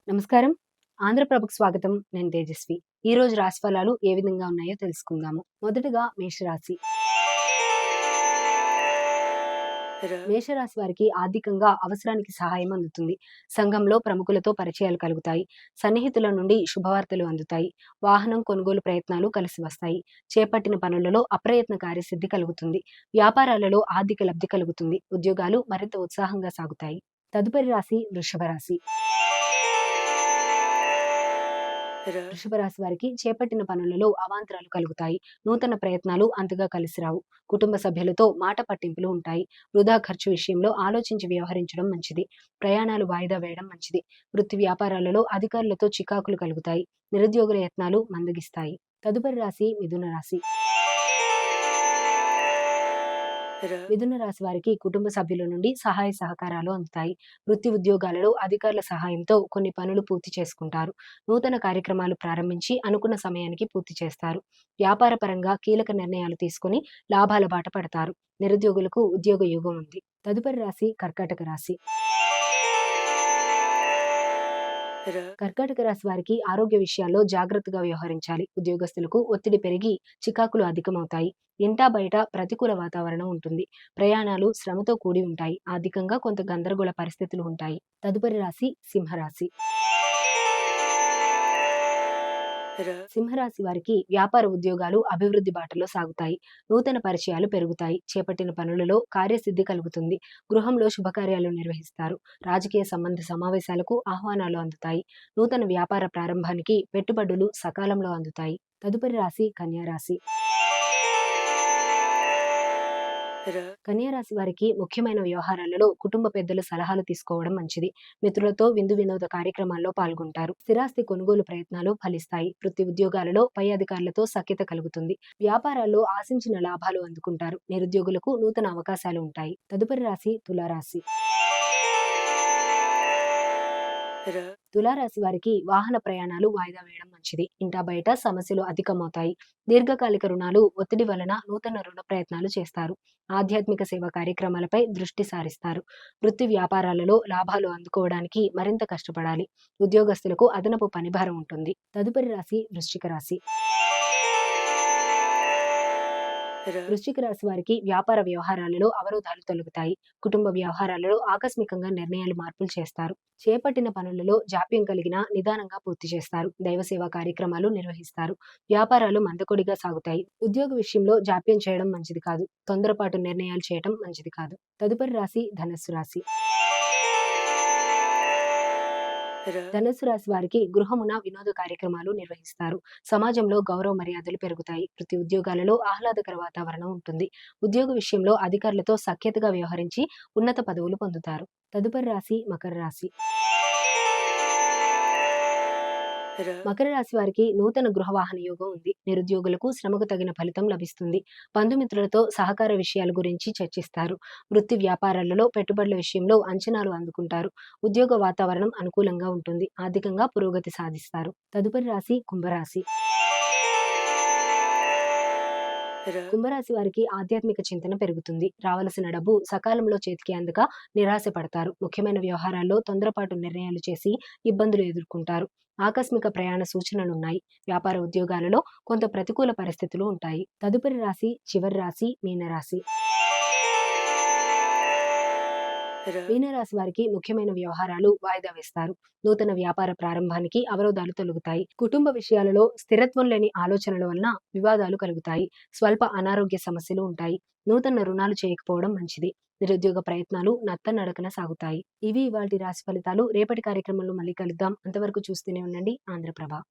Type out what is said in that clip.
నమస్కారం. ఆంధ్రప్రభకు స్వాగతం. నేను తేజస్వి. ఈ రోజు రాశి ఫలాలు ఏ విధంగా ఉన్నాయో తెలుసుకుందాము. మొదటగా మేషరాశి. మేషరాశి వారికి ఆర్థికంగా అవసరానికి సహాయం అందుతుంది. సంఘంలో ప్రముఖులతో పరిచయాలు కలుగుతాయి. సన్నిహితుల నుండి శుభవార్తలు అందుతాయి. వాహనం కొనుగోలు ప్రయత్నాలు కలిసి వస్తాయి. చేపట్టిన పనులలో అప్రయత్న కార్యసిద్ధి కలుగుతుంది. వ్యాపారాలలో ఆర్థిక లబ్ధి కలుగుతుంది. ఉద్యోగాలు మరింత ఉత్సాహంగా సాగుతాయి. తదుపరి రాశి వృషభ రాశి. వృషభ రాశి వారికి చేపట్టిన పనులలో అవాంతరాలు కలుగుతాయి. నూతన ప్రయత్నాలు అంతగా కలిసిరావు. కుటుంబ సభ్యులతో మాట పట్టింపులు ఉంటాయి. వృధా ఖర్చు విషయంలో ఆలోచించి వ్యవహరించడం మంచిది. ప్రయాణాలు వాయిదా వేయడం మంచిది. వృత్తి వ్యాపారాలలో అధికారులతో చికాకులు కలుగుతాయి. నిరుద్యోగుల యత్నాలు మందగిస్తాయి. తదుపరి రాశి మిథున రాశి. మిథున రాశి వారికి కుటుంబ సభ్యుల నుండి సహాయ సహకారాలు అందుతాయి. వృత్తి ఉద్యోగాలలో అధికారుల సహాయంతో కొన్ని పనులు పూర్తి చేసుకుంటారు. నూతన కార్యక్రమాలు ప్రారంభించి అనుకున్న సమయానికి పూర్తి చేస్తారు. వ్యాపార పరంగా కీలక నిర్ణయాలు తీసుకుని లాభాల బాట పడతారు. నిరుద్యోగులకు ఉద్యోగ యోగం ఉంది. తదుపరి రాశి కర్కాటక రాశి. కర్కాటక రాశి వారికి ఆరోగ్య విషయాల్లో జాగ్రత్తగా వ్యవహరించాలి. ఉద్యోగస్తులకు ఒత్తిడి పెరిగి చికాకులు అధికమవుతాయి. ఇంటా బయట ప్రతికూల వాతావరణం ఉంటుంది. ప్రయాణాలు శ్రమతో కూడి ఉంటాయి. ఆర్థికంగా కొంత గందరగోళ పరిస్థితులు ఉంటాయి. తదుపరి రాశి సింహరాశి. సింహరాశి వారికి వ్యాపార ఉద్యోగాలు అభివృద్ధి బాటలో సాగుతాయి. నూతన పరిచయాలు పెరుగుతాయి. చేపట్టిన పనులలో కార్యసిద్ధి కలుగుతుంది. గృహంలో శుభకార్యాలు నిర్వహిస్తారు. రాజకీయ సంబంధ సమావేశాలకు ఆహ్వానాలు అందుతాయి. నూతన వ్యాపార ప్రారంభానికి పెట్టుబడులు సకాలంలో అందుతాయి. తదుపరి రాశి కన్యా రాశి. కన్యా రాశి వారికి ముఖ్యమైన వ్యవహారాలలో కుటుంబ పెద్దల సలహాలు తీసుకోవడం మంచిది. మిత్రులతో విందు వినోద కార్యక్రమాల్లో పాల్గొంటారు. స్థిరాస్తి కొనుగోలు ప్రయత్నాలు ఫలిస్తాయి. వృత్తి ఉద్యోగాలలో పై అధికారులతో సఖ్యత కలుగుతుంది. వ్యాపారాల్లో ఆశించిన లాభాలు అందుకుంటారు. నిరుద్యోగులకు నూతన అవకాశాలు ఉంటాయి. తదుపరి రాశి తులారాశి. తులారాశి వారికి వాహన ప్రయాణాలు వాయిదా వేయడం మంచిది. ఇంటా బయట సమస్యలు అధికమవుతాయి. దీర్ఘకాలిక రుణాలు ఒత్తిడి వలన నూతన రుణ ప్రయత్నాలు చేస్తారు. ఆధ్యాత్మిక సేవా కార్యక్రమాలపై దృష్టి సారిస్తారు. వృత్తి వ్యాపారాలలో లాభాలు అందుకోవడానికి మరింత కష్టపడాలి. ఉద్యోగస్తులకు అదనపు పనిభారం ఉంటుంది. తదుపరి రాశి వృశ్చిక రాశి. వృశ్చిక రాశి వారికి వ్యాపార వ్యవహారాలలో అవరోధాలు తొలగుతాయి. కుటుంబ వ్యవహారాలలో ఆకస్మికంగా నిర్ణయాలు మార్పులు చేస్తారు. చేపట్టిన పనులలో జాప్యం కలిగినా నిదానంగా పూర్తి చేస్తారు. దైవ సేవా కార్యక్రమాలు నిర్వహిస్తారు. వ్యాపారాలు మందకొడిగా సాగుతాయి. ఉద్యోగ విషయంలో జాప్యం చేయడం మంచిది కాదు. తొందరపాటు నిర్ణయాలు చేయడం మంచిది కాదు. తదుపరి రాశి ధనస్సు రాశి. ధనుసు రాశి వారికి గృహమున వినోద కార్యక్రమాలు నిర్వహిస్తారు. సమాజంలో గౌరవ మర్యాదలు పెరుగుతాయి. వృత్తి ఉద్యోగాలలో ఆహ్లాదకర వాతావరణం ఉంటుంది. ఉద్యోగ విషయంలో అధికారులతో సఖ్యతగా వ్యవహరించి ఉన్నత పదవులు పొందుతారు. తదుపరి రాశి మకర రాశి. మకర రాశి వారికి నూతన గృహ వాహన యోగం ఉంది. నిరుద్యోగులకు శ్రమకు తగిన ఫలితం లభిస్తుంది. బంధుమిత్రులతో సహకార విషయాల గురించి చర్చిస్తారు. వృత్తి వ్యాపారాలలో పెట్టుబడుల విషయంలో అంచనాలు అందుకుంటారు. ఉద్యోగ వాతావరణం అనుకూలంగా ఉంటుంది. ఆర్థికంగా పురోగతి సాధిస్తారు. తదుపరి రాశి కుంభరాశి. కుంభరాశి వారికి ఆధ్యాత్మిక చింతన పెరుగుతుంది. రావలసిన డబ్బు సకాలంలో చేతికి అందక నిరాశ పడతారు. ముఖ్యమైన వ్యవహారాల్లో తొందరపాటు నిర్ణయాలు చేసి ఇబ్బందులు ఎదుర్కొంటారు. ఆకస్మిక ప్రయాణ సూచనలున్నాయి. వ్యాపార ఉద్యోగాలలో కొంత ప్రతికూల పరిస్థితులు ఉంటాయి. తదుపరి రాశి చివరి రాశి మీనరాశి. మీనరాశి వారికి ముఖ్యమైన వ్యవహారాలు వాయిదా వేస్తారు. నూతన వ్యాపార ప్రారంభానికి అవరోధాలు తొలగుతాయి. కుటుంబ విషయాలలో స్థిరత్వం లేని ఆలోచనల వలన వివాదాలు కలుగుతాయి. స్వల్ప అనారోగ్య సమస్యలు ఉంటాయి. నూతన రుణాలు చేయకపోవడం మంచిది. నిరుద్యోగ ప్రయత్నాలు నత్తనడకన సాగుతాయి. ఇవి ఇవాల్టి రాశి ఫలితాలు. రేపటి కార్యక్రమంలో మళ్ళీ కలుద్దాం. అంతవరకు చూస్తూనే ఉండండి ఆంధ్రప్రభ.